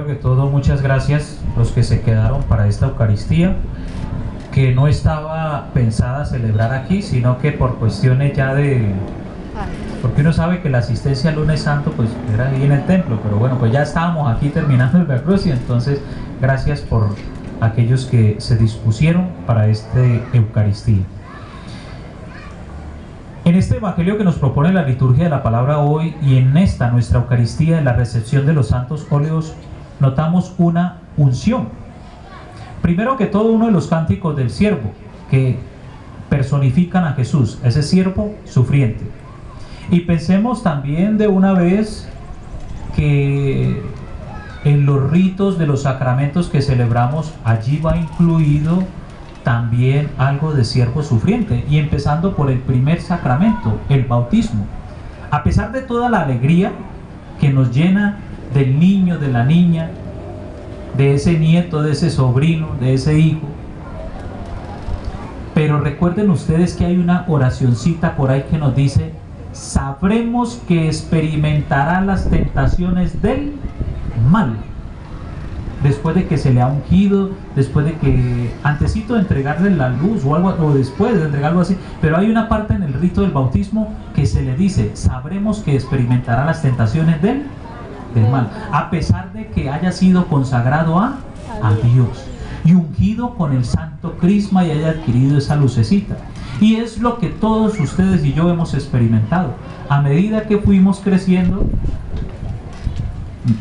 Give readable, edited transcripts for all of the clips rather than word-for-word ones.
Primero que todo, muchas gracias a los que se quedaron para esta Eucaristía, que no estaba pensada celebrar aquí, sino que por cuestiones ya de... Porque uno sabe que la asistencia al lunes santo pues era ahí en el templo, pero bueno, pues ya estábamos aquí terminando el Veracruz, y entonces gracias por aquellos que se dispusieron para esta Eucaristía. En este Evangelio que nos propone la liturgia de la palabra hoy, y en esta nuestra Eucaristía, en la recepción de los santos óleos, notamos una unción. Primero que todo, uno de los cánticos del siervo, que personifican a Jesús, ese siervo sufriente. Y pensemos también de una vez que en los ritos de los sacramentos que celebramos, allí va incluido también algo de siervo sufriente, y empezando por el primer sacramento, el bautismo. A pesar de toda la alegría que nos llena del niño, de la niña, de ese nieto, de ese sobrino, de ese hijo, pero recuerden ustedes que hay una oracioncita por ahí que nos dice: sabremos que experimentará las tentaciones del mal. Después de que se le ha ungido, después de que, antesito de entregarle la luz o algo, o después de entregarlo así, pero hay una parte en el rito del bautismo que se le dice: sabremos que experimentará las tentaciones del mal, a pesar de que haya sido consagrado a Dios y ungido con el santo crisma y haya adquirido esa lucecita. Y es lo que todos ustedes y yo hemos experimentado. A medida que fuimos creciendo,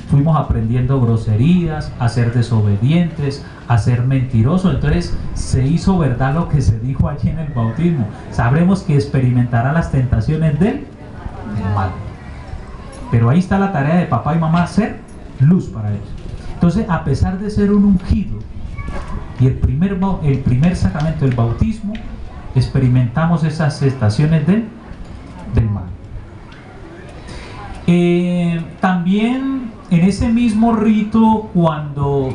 fuimos aprendiendo groserías, a ser desobedientes, a ser mentirosos. Entonces se hizo verdad lo que se dijo allí en el bautismo: sabremos que experimentará las tentaciones del mal. Pero ahí está la tarea de papá y mamá, hacer luz para ellos. Entonces, a pesar de ser un ungido, y el primer sacramento, el bautismo, experimentamos esas tentaciones del mal. También en ese mismo rito, cuando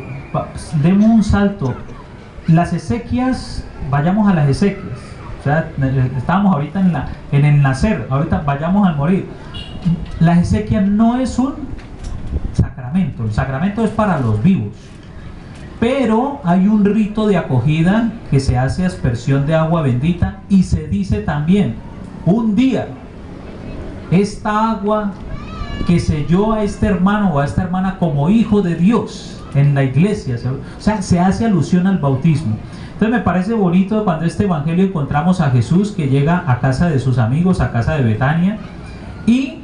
demos un salto, las exequias, vayamos a las exequias. O sea, estábamos ahorita en el nacer, ahorita vayamos al morir. La exequia no es un sacramento, el sacramento es para los vivos. Pero hay un rito de acogida que se hace aspersión de agua bendita, y se dice también: un día esta agua que selló a este hermano o a esta hermana como hijo de Dios en la iglesia, o sea, se hace alusión al bautismo. Entonces me parece bonito cuando este evangelio encontramos a Jesús que llega a casa de sus amigos, a casa de Betania, y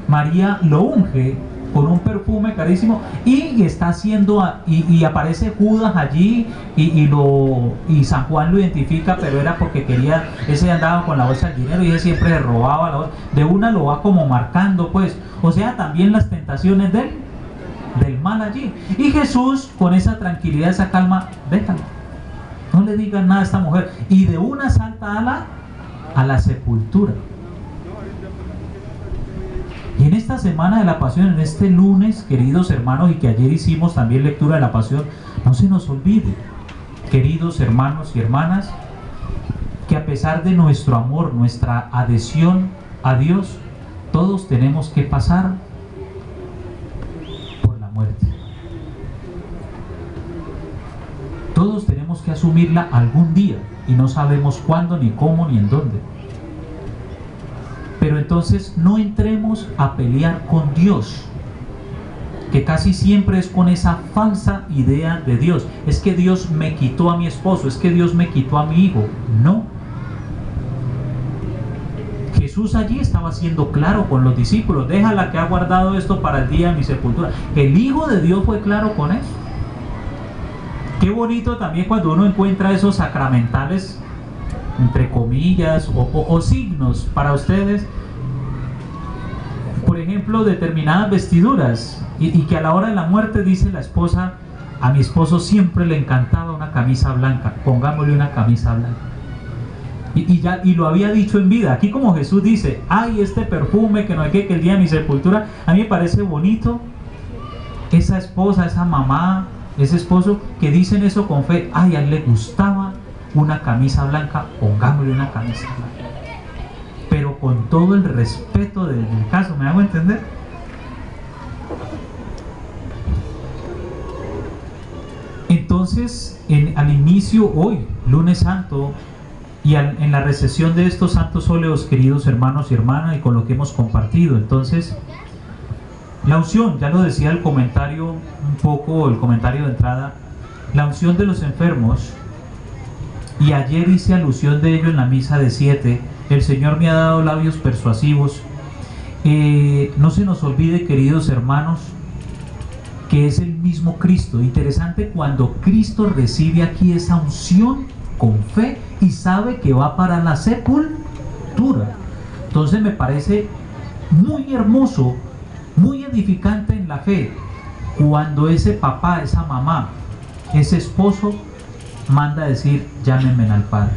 María lo unge con un perfume carísimo, y está haciendo, y aparece Judas allí, y San Juan lo identifica, pero era porque quería, ese andaba con la bolsa del dinero, y ese siempre le robaba la bolsa, de una lo va como marcando, pues, o sea, también las tentaciones del mal allí. Y Jesús, con esa tranquilidad, esa calma: déjala, no le digan nada a esta mujer, y de una salta a la sepultura. Y en esta semana de la Pasión, en este lunes, queridos hermanos, y que ayer hicimos también lectura de la Pasión, no se nos olvide, queridos hermanos y hermanas, que a pesar de nuestro amor, nuestra adhesión a Dios, todos tenemos que pasar por la muerte. Todos tenemos que asumirla algún día, y no sabemos cuándo, ni cómo, ni en dónde. Pero entonces no entremos a pelear con Dios, que casi siempre es con esa falsa idea de Dios: es que Dios me quitó a mi esposo, es que Dios me quitó a mi hijo. No. Jesús allí estaba siendo claro con los discípulos: déjala que ha guardado esto para el día de mi sepultura. El Hijo de Dios fue claro con eso. Qué bonito también cuando uno encuentra esos sacramentales, entre comillas, o signos para ustedes. Por ejemplo, determinadas vestiduras, y que a la hora de la muerte dice la esposa: a mi esposo siempre le encantaba una camisa blanca, pongámosle una camisa blanca. Y lo había dicho en vida. Aquí, como Jesús dice: ay, este perfume que no hay que el día de mi sepultura. A mí me parece bonito esa esposa, esa mamá, ese esposo que dicen eso con fe: ay, a él le gustaba una camisa blanca, pongámosle una camisa blanca. Pero con todo el respeto del caso, ¿me hago entender? Entonces, al inicio, hoy, lunes santo, y en la recesión de estos santos óleos, queridos hermanos y hermanas, y con lo que hemos compartido, entonces, la unción, ya lo decía el comentario, un poco el comentario de entrada, la unción de los enfermos, y ayer hice alusión de ello en la misa de 7, el Señor me ha dado labios persuasivos. No se nos olvide, queridos hermanos, que es el mismo Cristo. Interesante cuando Cristo recibe aquí esa unción con fe y sabe que va para la sepultura. Entonces me parece muy hermoso, muy edificante en la fe, cuando ese papá, esa mamá, ese esposo manda a decir: llámenme al Padre.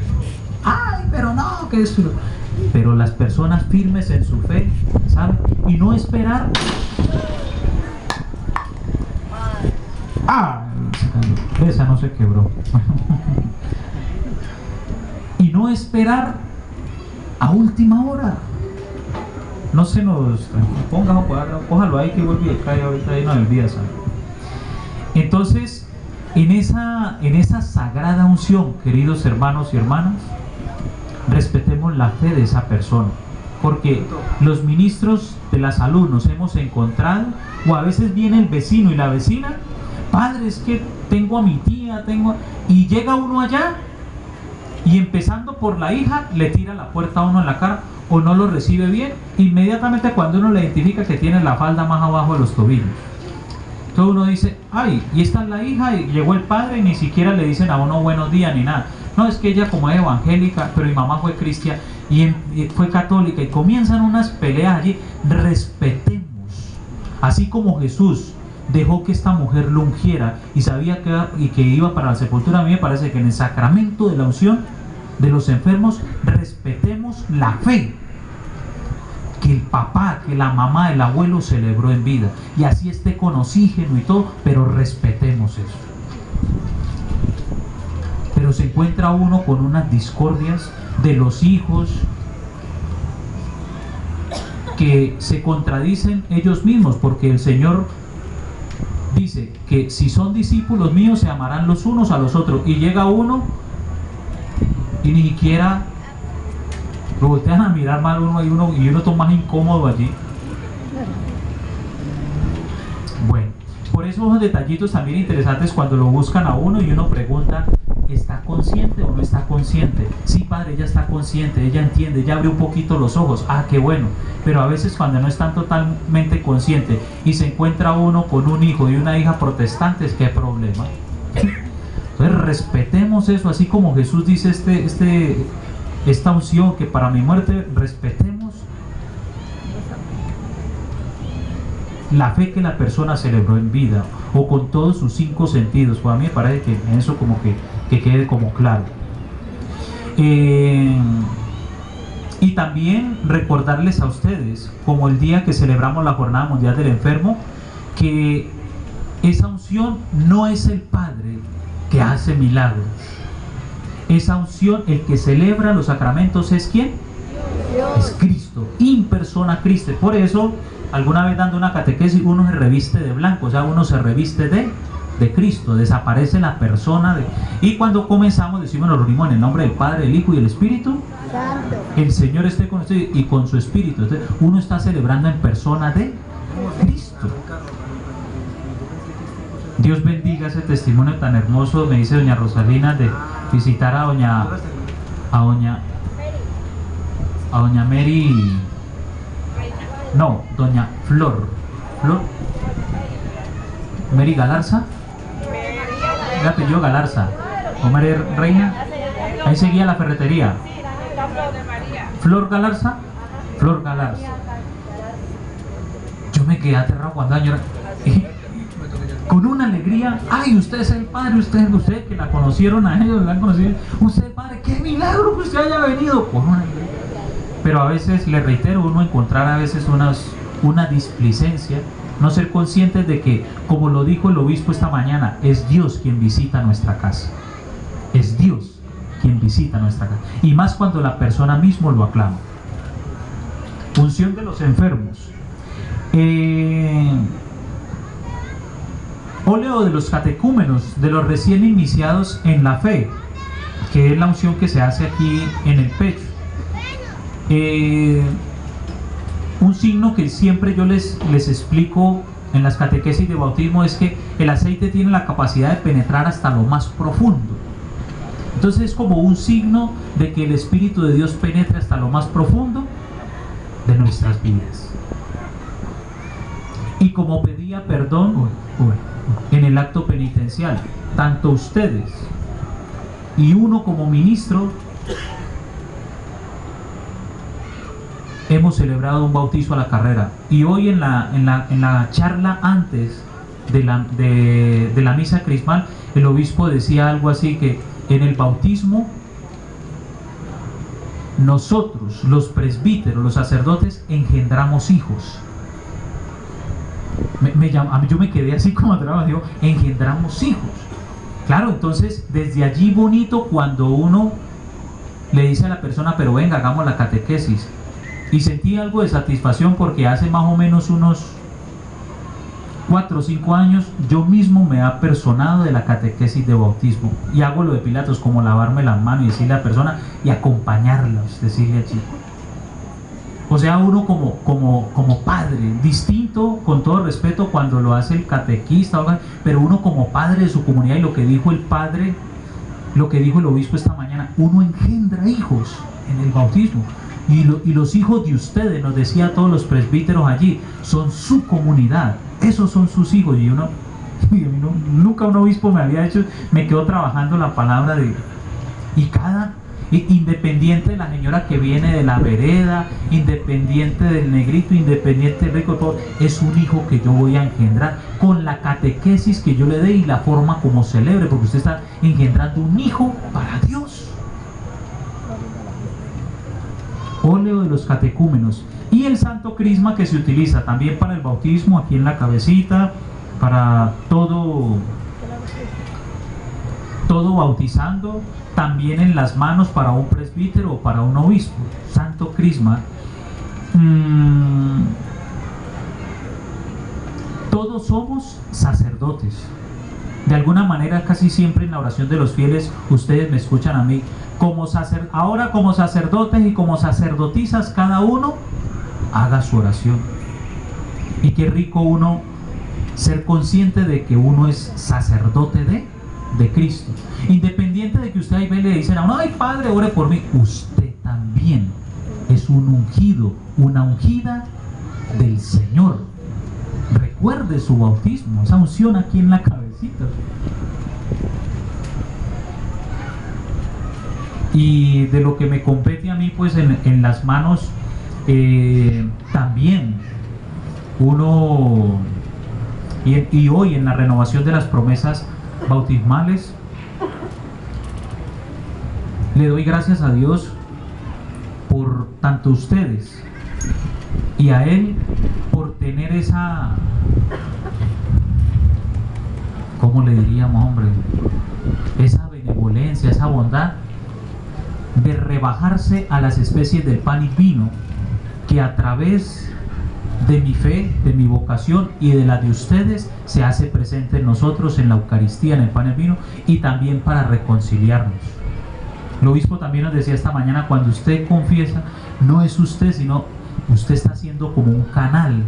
Ay, pero no, que es... Pero las personas firmes en su fe, ¿saben? Y no esperar. Ah, esa no se quebró. Y no esperar a última hora. No se nos ponga, cójalo ahí que vuelve y cae ahorita ahí, no me olvidas. Entonces, en esa sagrada unción, queridos hermanos y hermanas, respetemos la fe de esa persona, porque los ministros de la salud nos hemos encontrado, o a veces viene el vecino y la vecina: padre, es que tengo a mi tía, y llega uno allá y empezando por la hija le tira la puerta a uno en la cara, o no lo recibe bien, inmediatamente cuando uno le identifica que tiene la falda más abajo de los tobillos. Entonces uno dice: ay, y esta es la hija, y llegó el padre, y ni siquiera le dicen a uno buenos días ni nada. No, es que ella como es evangélica, pero mi mamá fue cristiana y fue católica, y comienzan unas peleas allí. Respetemos, así como Jesús dejó que esta mujer lo ungiera y sabía que iba para la sepultura. A mí me parece que en el sacramento de la unción de los enfermos respetemos la fe que el papá, que la mamá, el abuelo celebró en vida, y así esté con oxígeno y todo, pero respetemos eso. Pero se encuentra uno con unas discordias de los hijos que se contradicen ellos mismos, porque el Señor dice que si son discípulos míos se amarán los unos a los otros, y llega uno y ni siquiera lo voltean a mirar mal uno, y uno está más incómodo allí. Bueno, por eso esos detallitos también interesantes cuando lo buscan a uno y uno pregunta: ¿está consciente o no está consciente? Sí, padre, ella está consciente, ella entiende, ella abre un poquito los ojos. Ah, qué bueno. Pero a veces cuando no están totalmente conscientes y se encuentra uno con un hijo y una hija protestantes, ¿qué problema? Entonces respetemos eso, así como Jesús dice esta unción, que para mi muerte, respetemos la fe que la persona celebró en vida, o con todos sus 5 sentidos. Pues a mí me parece que en eso como que quede como claro. Y también recordarles a ustedes, como el día que celebramos la Jornada Mundial del Enfermo, que esa unción no es el Padre que hace milagros. Esa unción, el que celebra los sacramentos, ¿es quién? Dios. Es Cristo, in persona Cristo. Por eso, alguna vez dando una catequesis, uno se reviste de blanco, o sea, uno se reviste de Cristo, desaparece la persona y cuando comenzamos decimos, nos reunimos en el nombre del Padre, del Hijo y del Espíritu Santo. El Señor esté con usted y con su Espíritu. Entonces, uno está celebrando en persona de Cristo. Dios bendiga ese testimonio tan hermoso, me dice doña Rosalina, de visitar a doña Mary, no, doña Flor Mary Galarza, el apellido Galarza, o María Reina, ahí seguía la ferretería. Flor Galarza. Yo me quedé aterrado cuando con una alegría: ay, usted es el Padre, usted que la conocieron a ellos, la han conocido, usted Padre, qué milagro que usted haya venido. Con una alegría. Pero a veces, le reitero, uno encontrar a veces una displicencia, no ser conscientes de que, como lo dijo el obispo esta mañana, es Dios quien visita nuestra casa. Es Dios quien visita nuestra casa. Y más cuando la persona mismo lo aclama. Unción de los enfermos. óleo de los catecúmenos, de los recién iniciados en la fe, que es la unción que se hace aquí en el pecho. Un signo que siempre yo les explico en las catequesis de bautismo es que el aceite tiene la capacidad de penetrar hasta lo más profundo. Entonces es como un signo de que el Espíritu de Dios penetra hasta lo más profundo de nuestras vidas. Y como pedía perdón en el acto penitencial, tanto ustedes y uno como ministro hemos celebrado un bautizo a la carrera. Y hoy en la charla antes de la misa crismal, el obispo decía algo así, que en el bautismo nosotros, los presbíteros, los sacerdotes, engendramos hijos. Yo me quedé así como atrás, digo, engendramos hijos. Claro, entonces desde allí bonito cuando uno le dice a la persona, pero venga, hagamos la catequesis. Y sentí algo de satisfacción porque hace más o menos unos 4 o 5 años yo mismo me he apersonado de la catequesis de bautismo y hago lo de Pilatos, como lavarme las manos y decirle a la persona y acompañarlos, decirle allí. O sea, uno como padre, distinto, con todo respeto, cuando lo hace el catequista, pero uno como padre de su comunidad, y lo que dijo el padre, lo que dijo el obispo esta mañana, uno engendra hijos en el bautismo. Y los hijos de ustedes, nos decía a todos los presbíteros allí, son su comunidad, esos son sus hijos. Y nunca un obispo me quedó trabajando la palabra de, independiente de la señora que viene de la vereda, independiente del negrito, independiente del rico, todo, es un hijo que yo voy a engendrar con la catequesis que yo le dé y la forma como celebre, porque usted está engendrando un hijo para Dios. Óleo de los catecúmenos y el santo crisma, que se utiliza también para el bautismo, aquí en la cabecita, para todo bautizando, también en las manos para un presbítero o para un obispo. Santo crisma. Todos somos sacerdotes. De alguna manera, casi siempre en la oración de los fieles, ustedes me escuchan a mí, ahora como sacerdotes y como sacerdotisas, cada uno haga su oración. Y qué rico uno ser consciente de que uno es sacerdote de Cristo. Independiente de que usted ahí ve, le dicen a uno, ay padre, ore por mí. Usted también es un ungido, una ungida del Señor. Recuerde su bautismo, esa unción aquí en la cabecita. Y de lo que me compete a mí, pues en las manos también uno, y hoy en la renovación de las promesas bautismales, le doy gracias a Dios por tanto ustedes y a Él por tener esa, ¿cómo le diríamos, hombre? Esa benevolencia, esa bondad de rebajarse a las especies del pan y vino, que a través de mi fe, de mi vocación y de la de ustedes se hace presente en nosotros en la Eucaristía, en el pan y el vino, y también para reconciliarnos. El obispo también nos decía esta mañana, cuando usted confiesa, no es usted, sino usted está haciendo como un canal,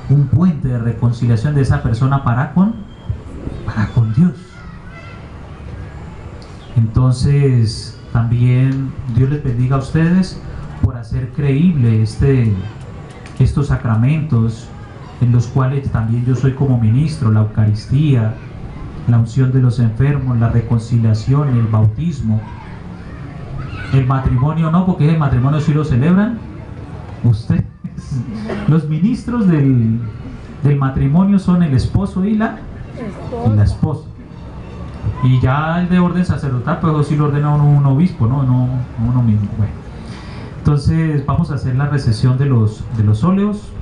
un puente de reconciliación de esa persona para con Dios. Entonces, también Dios les bendiga a ustedes por hacer creíble estos sacramentos en los cuales también yo soy como ministro, la Eucaristía, la unción de los enfermos, la reconciliación, el bautismo. El matrimonio no, porque el matrimonio sí lo celebran ustedes. Los ministros del matrimonio son el esposo y la esposa. Y ya el de orden sacerdotal, pues sí lo ordena un obispo, no uno mismo. Bueno. Entonces vamos a hacer la recesión de los óleos.